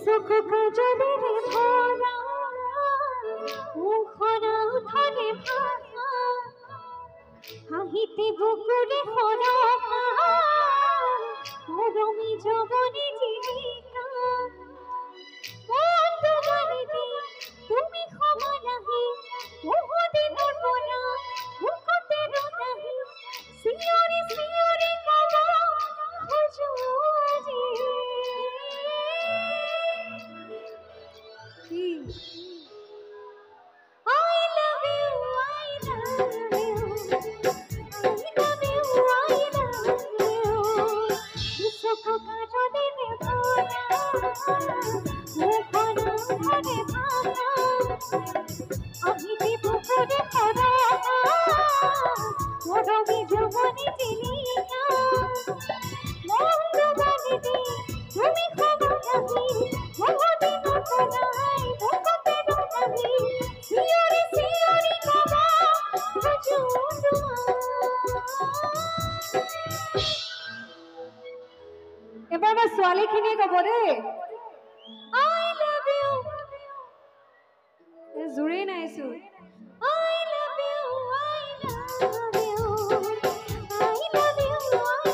सुख काजले रे भरा मुखरा धरे भाषा हाहिते बुकुरे हरा मरमी जवने जीविका बंधु बारिते तुमी क्षमा नहीं बहुदिन परा मुखते नहीं सियोरी सियोरी कमा खोजो এবার আমার ছোৱালী খিনিয়ে কব দেই আই লাভ ইউ জোৰে নাইছো I love you I love you I love you আই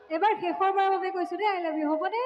এবার শেষৰ বাৰৰ বাবে কৈছো দে আই লাভ ইউ হ'ব দে